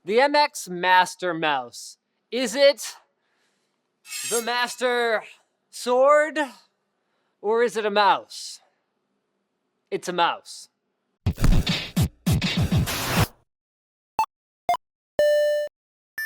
The MX Master mouse. Is it the Master Sword? Or is it a mouse? It's a mouse.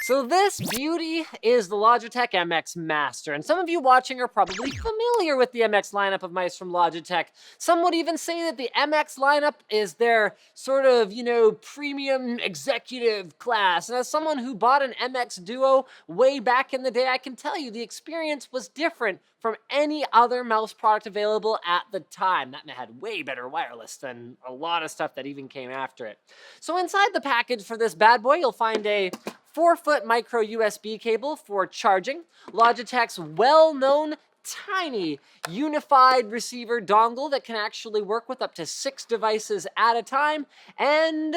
So this beauty is the Logitech MX Master, and some of you watching are probably familiar with the MX lineup of mice from Logitech. Some would even say that the MX lineup is their sort of, premium executive class. And as someone who bought an MX Duo way back in the day, I can tell you the experience was different from any other mouse product available at the time. That had way better wireless than a lot of stuff that even came after it. So inside the package for this bad boy, you'll find a 4-foot micro USB cable for charging, Logitech's well-known tiny unified receiver dongle that can actually work with up to 6 devices at a time, and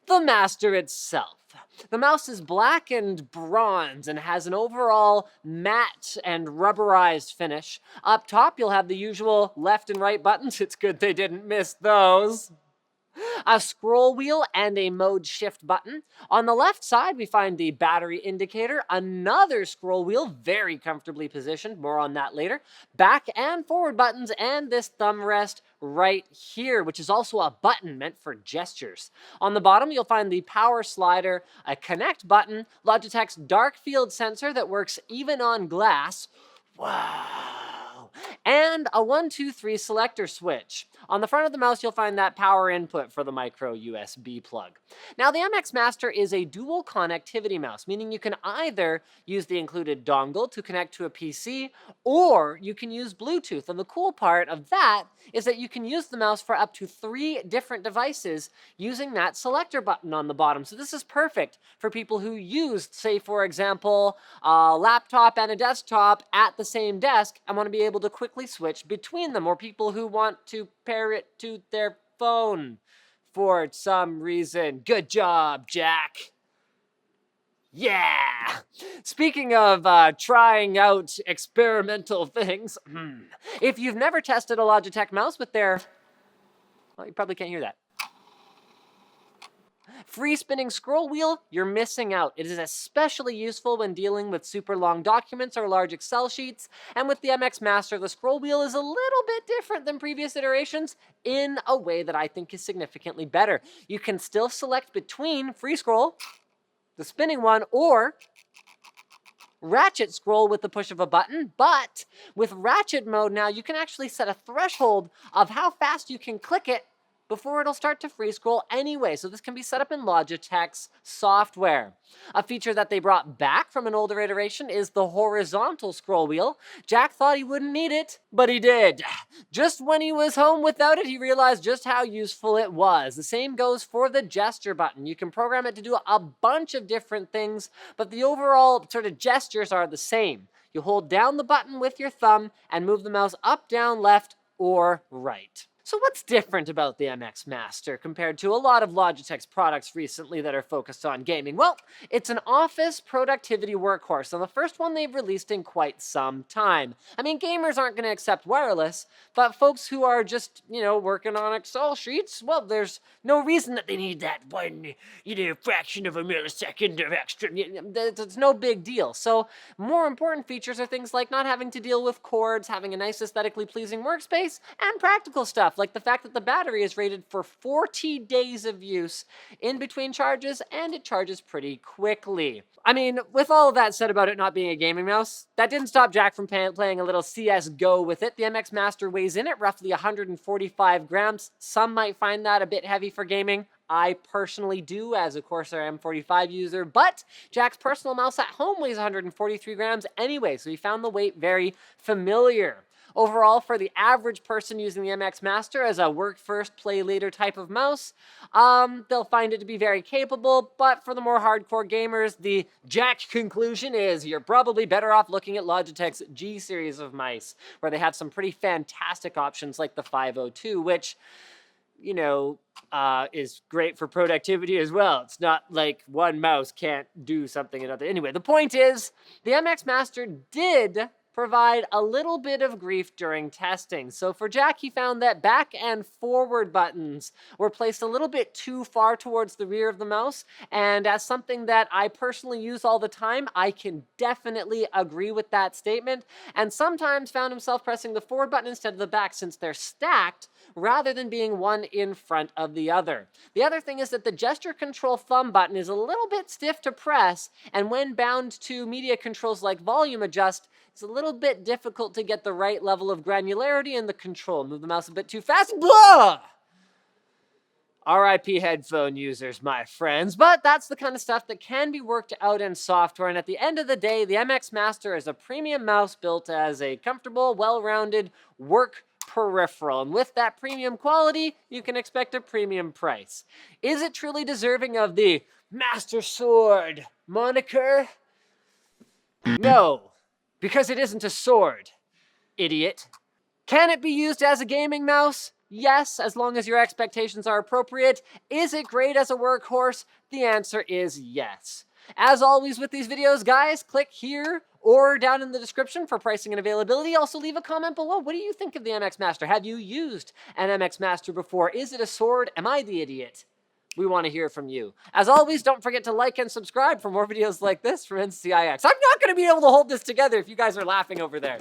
the Master itself. The mouse is black and bronze and has an overall matte and rubberized finish. Up top, you'll have the usual left and right buttons. It's good they didn't miss those. A scroll wheel and a mode shift button. On the left side, we find the battery indicator, another scroll wheel, very comfortably positioned, more on that later, back and forward buttons, and this thumb rest right here, which is also a button meant for gestures. On the bottom, you'll find the power slider, a connect button, Logitech's dark field sensor that works even on glass. Wow. And a 1, 2, 3 selector switch. On the front of the mouse, you'll find that power input for the micro USB plug. Now, the MX Master is a dual connectivity mouse, meaning you can either use the included dongle to connect to a PC, or you can use Bluetooth. And the cool part of that is that you can use the mouse for up to 3 different devices using that selector button on the bottom. So this is perfect for people who use, say, for example, a laptop and a desktop at the same desk and want to be able to quickly switch between them, or people who want to pair it to their phone for some reason. Good job, Jack. Yeah! Speaking of trying out experimental things, if you've never tested a Logitech mouse with their... Well, you probably can't hear that. Free spinning scroll wheel, you're missing out. It is especially useful when dealing with super long documents or large Excel sheets. And with the MX Master, the scroll wheel is a little bit different than previous iterations in a way that I think is significantly better. You can still select between free scroll, the spinning one, or ratchet scroll with the push of a button, but with ratchet mode now, you can actually set a threshold of how fast you can click it before it'll start to free scroll anyway. So this can be set up in Logitech's software. A feature that they brought back from an older iteration is the horizontal scroll wheel. Jack thought he wouldn't need it, but he did. Just when he was home without it, he realized just how useful it was. The same goes for the gesture button. You can program it to do a bunch of different things, but the overall sort of gestures are the same. You hold down the button with your thumb and move the mouse up, down, left, or right. So what's different about the MX Master compared to a lot of Logitech's products recently that are focused on gaming? Well, it's an office productivity workhorse, and the first one they've released in quite some time. I mean, gamers aren't going to accept wireless, but folks who are just, working on Excel sheets, well, there's no reason that they need that one, fraction of a millisecond of extra. It's no big deal. So more important features are things like not having to deal with cords, having a nice aesthetically pleasing workspace, and practical stuff like the fact that the battery is rated for 40 days of use in between charges, and it charges pretty quickly. I mean, with all of that said about it not being a gaming mouse, that didn't stop Jack from playing a little CSGO with it. The MX Master weighs in at roughly 145 grams. Some might find that a bit heavy for gaming. I personally do, as a Corsair M45 user, but Jack's personal mouse at home weighs 143 grams anyway, so he found the weight very familiar. Overall, for the average person using the MX Master as a work first, play later type of mouse, they'll find it to be very capable, but for the more hardcore gamers, the Jack conclusion is you're probably better off looking at Logitech's G series of mice, where they have some pretty fantastic options like the 502, which, is great for productivity as well. It's not like one mouse can't do something another. Anyway, the point is, the MX Master did provide a little bit of grief during testing. So for Jack, he found that back and forward buttons were placed a little bit too far towards the rear of the mouse, and as something that I personally use all the time, I can definitely agree with that statement, and sometimes found himself pressing the forward button instead of the back since they're stacked rather than being one in front of the other. The other thing is that the gesture control thumb button is a little bit stiff to press, and when bound to media controls like volume adjust, it's a little bit difficult to get the right level of granularity in the control. Move the mouse a bit too fast, blah! RIP headphone users, my friends, but that's the kind of stuff that can be worked out in software, and at the end of the day, the MX Master is a premium mouse built as a comfortable, well-rounded work peripheral, and with that premium quality, you can expect a premium price. Is it truly deserving of the Master Sword moniker? No, because it isn't a sword, idiot. Can it be used as a gaming mouse? Yes, as long as your expectations are appropriate. Is it great as a workhorse? The answer is yes. As always with these videos, guys, click here or down in the description for pricing and availability. Also leave a comment below. What do you think of the MX Master? Have you used an MX Master before? Is it a sword? Am I the idiot? We want to hear from you. As always, don't forget to like and subscribe for more videos like this from NCIX. I'm not going to be able to hold this together if you guys are laughing over there.